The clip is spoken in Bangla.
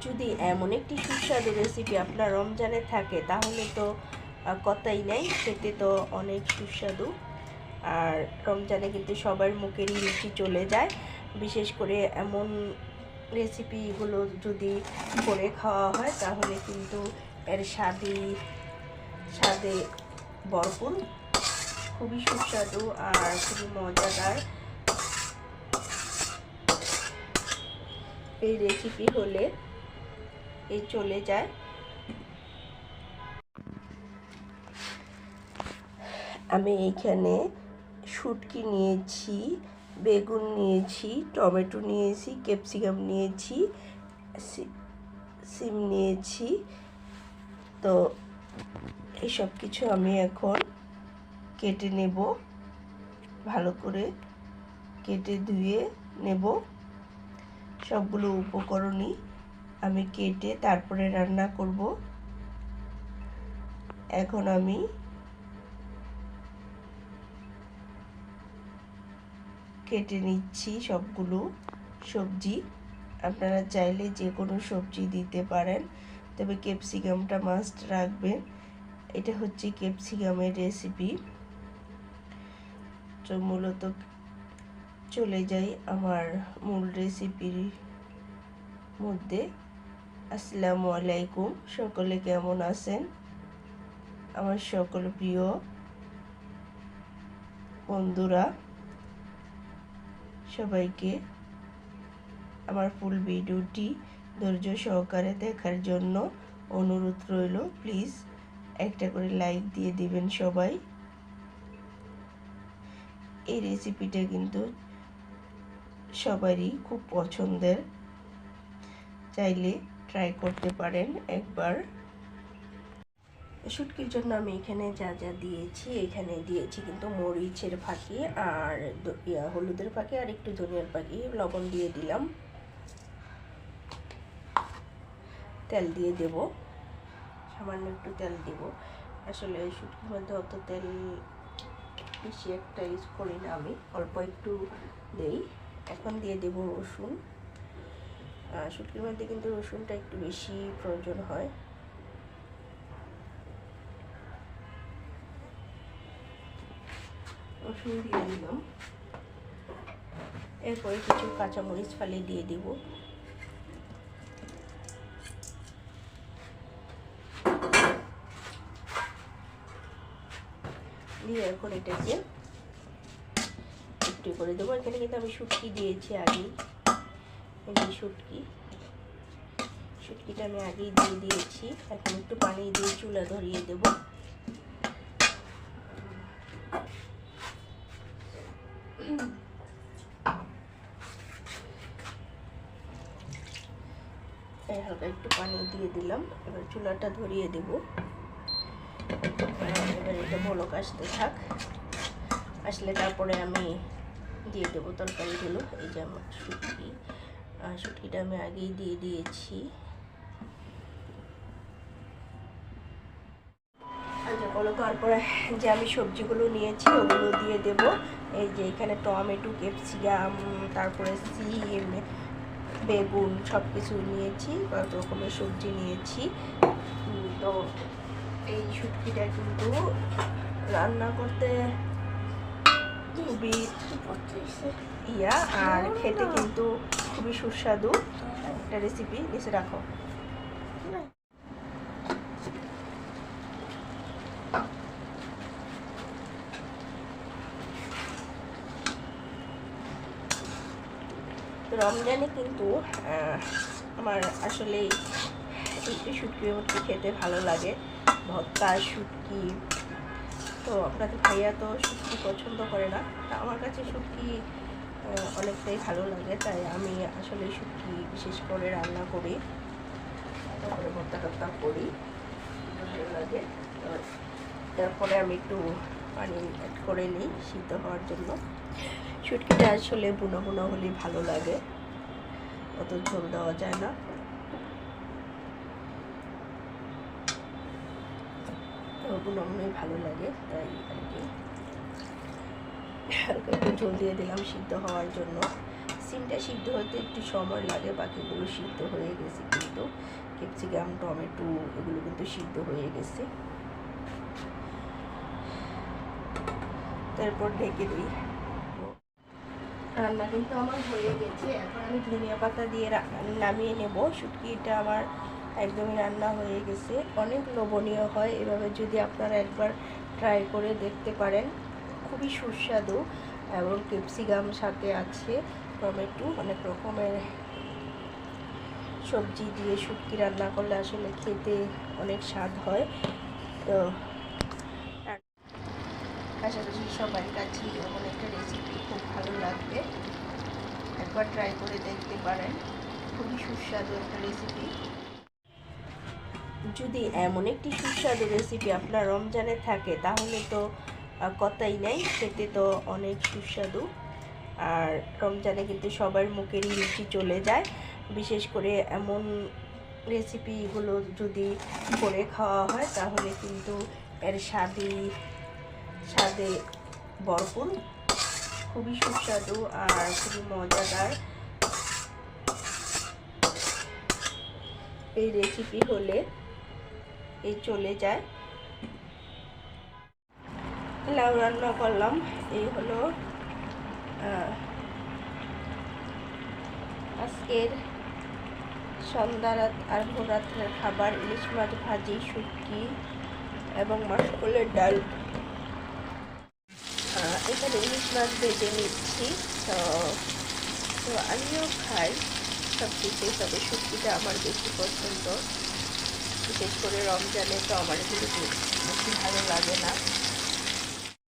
যদি এমন একটি সুস্বাদু রেসিপি আপনার রমজানে থাকে তাহলে তো কথাই নেই, খেতে তো অনেক সুস্বাদু। আর রমজানে কিন্তু সবার মুখেরই রুচি চলে যায়, বিশেষ করে এমন রেসিপিগুলো যদি করে খাওয়া হয় তাহলে কিন্তু এর স্বাদে ভরপুর, খুবই সুস্বাদু আর খুবই মজাদার এই রেসিপি হলে এই চলে যায়। আমি এইখানে শুটকি নিয়েছি, বেগুন নিয়েছি, টমেটো নিয়েছি, ক্যাপসিকাম নিয়েছি, সিম নিয়েছি। তো এইসব কিছু আমি এখন কেটে নেব, ভালো করে কেটে ধুয়ে নেব। সবগুলো উপকরণই আমি কেটে তারপরে রান্না করব। এখন আমি কেটে নিচ্ছি সবগুলো সবজি। আপনারা চাইলে যে কোনো সবজি দিতে পারেন, তবে ক্যাপসিকামটা মাস্ট রাখবেন। এটা হচ্ছে ক্যাপসিকামের রেসিপি। তো মূলত চলে যাই আমার মূল রেসিপির মধ্যে। আসসালামু আলাইকুম, সকলে কেমন আছেন? আমার সকল প্রিয় বন্ধুরা, সবাইকে আমার ফুল ভিডিওটি ধৈর্য সহকারে দেখার জন্য অনুরোধ রইল। প্লিজ একটা করে লাইক দিয়ে দিবেন সবাই। এই রেসিপিটা কিন্তু সবারই খুব পছন্দের, চাইলে ট্রাই করতে পারেন একবার। শুটকির জন্য আমি এখানে যা যা দিয়েছি, এখানে দিয়েছি কিন্তু মরিচের ফাঁকি আর হলুদের ফাঁকি আর একটু ধনিয়ার ফাঁকি, লবণ দিয়ে দিলাম, তেল দিয়ে দেব, সামান্য একটু তেল দেব। আসলে শুটকির মধ্যে অত তেল বেশি একটা ইউজ করি না, আমি অল্প একটু দেই। এখন দিয়ে দেব রসুন। শুটকির মধ্যে কিন্তু রসুনটা একটু বেশি প্রয়োজন হয়। রসুন দিয়ে দিলাম, এরপরে কিছু কাঁচামরিচ ফালি দিয়ে দিব। দিয়ে এখন এটাকে একটু করে দেবো। এখানে কিন্তু আমি শুটকি দিয়েছি আগেই, এই যে শুটকিটা আমি আগেই দিয়ে দিয়েছি। এখন একটু পানি দিয়ে চুলা ধরিয়ে দেব। হালকা একটু পানি দিয়ে দিলাম, এবার চুলাটা ধরিয়ে দেব। এবার এটা বলক আসতে থাক, আসলে তারপরে আমি দিয়ে দেবো তরকারিগুলো। এই যে আমার শুটকিটা আমি আগেই দিয়ে দিয়েছি। তারপরে যে আমি সবজিগুলো নিয়েছি ওগুলো দিয়ে দেব। এই যে এখানে টমেটো, ক্যাপসিকাম, তারপরে সিম, বেগুন সব কিছু নিয়েছি, কত রকমের সবজি নিয়েছি। তো এই শুটকিটা কিন্তু রান্না করতে খুবই আর খেতে কিন্তু খুবই সুস্বাদু একটা রেসিপি। নিচে রাখো। রমজানে কিন্তু আমার আসলে একটু শুটকি খেতে ভালো লাগে, ভর্তা শুটকি। তো আপনাদের ভাইয়া তো শুটকি পছন্দ করে না, আমার কাছে শুটকি অনেকটাই ভালো লাগে, তাই আমি আসলে শুটকি বিশেষ করে রান্না করি, তারপরে ভর্তা টর্তা করি, ভালো লাগে। তারপরে আমি একটু পানি অ্যাড করে নিই সিদ্ধ হওয়ার জন্য। শুটকিটা আসলে বুনো বুনো হলেই ভালো লাগে, অত ঝোল দেওয়া যায় না। বুনো বুনোই ভালো লাগে, তাই আর কি হালকা একটু ঝোল দিয়ে দিলাম সিদ্ধ হওয়ার জন্য। সিমটা সিদ্ধ হতে একটু সময় লাগে, বাকিগুলো সিদ্ধ হয়ে গেছে, কিন্তু ক্যাপসিকাম টমেটো এগুলো কিন্তু সিদ্ধ হয়ে গেছে। তারপর ঢেকে দিই। রান্না কিন্তু আমার হয়ে গেছে। এখন আমি ধনিয়া পাতা দিয়ে নামিয়ে নেব। শুটকিটা আমার একদমই রান্না হয়ে গেছে। অনেক লোভনীয় হয়, এভাবে যদি আপনারা একবার ট্রাই করে দেখতে পারেন, খুবই সুস্বাদু। এবং ক্যাপসিকাম সাথে আছে, টমেটো, অনেক রকমের সবজি দিয়ে শুটকি রান্না করলে আসলে খেতে অনেক স্বাদ হয়। তো পাশাপাশি সবার কাছে এমন একটা রেসিপি খুব ভালো লাগবে, একবার ট্রাই করে দেখতে পারেন। খুবই সুস্বাদু একটা রেসিপি। যদি এমন একটি সুস্বাদু রেসিপি আপনার রমজানে থাকে তাহলে তো কথাই নেই, খেতে তো অনেক সুস্বাদু। আর রমজানে কিন্তু সবার মুখেরই রুচি চলে যায়, বিশেষ করে এমন রেসিপিগুলো যদি করে খাওয়া হয় তাহলে কিন্তু এর স্বাদে ভরপুর, খুবই সুস্বাদু আর খুবই মজাদার। এই রেসিপি হলে এই চলে যায়। লাউ রান্না করলাম, এই হলো আজকের সন্ধ্যা আর ভোররাত্রের খাবার। ইলিশ মাছ ভাজি, শুটকি এবং মাসকলের ডাল। এখানে ইলিশ মাছ ভেজে নিচ্ছি। তো আমিও খাই সব কিছু, তবে শুটকিটা আমার বেশি পছন্দ। বিশেষ করে রমজানে তো আমার এগুলো বেশি ভালো লাগে না।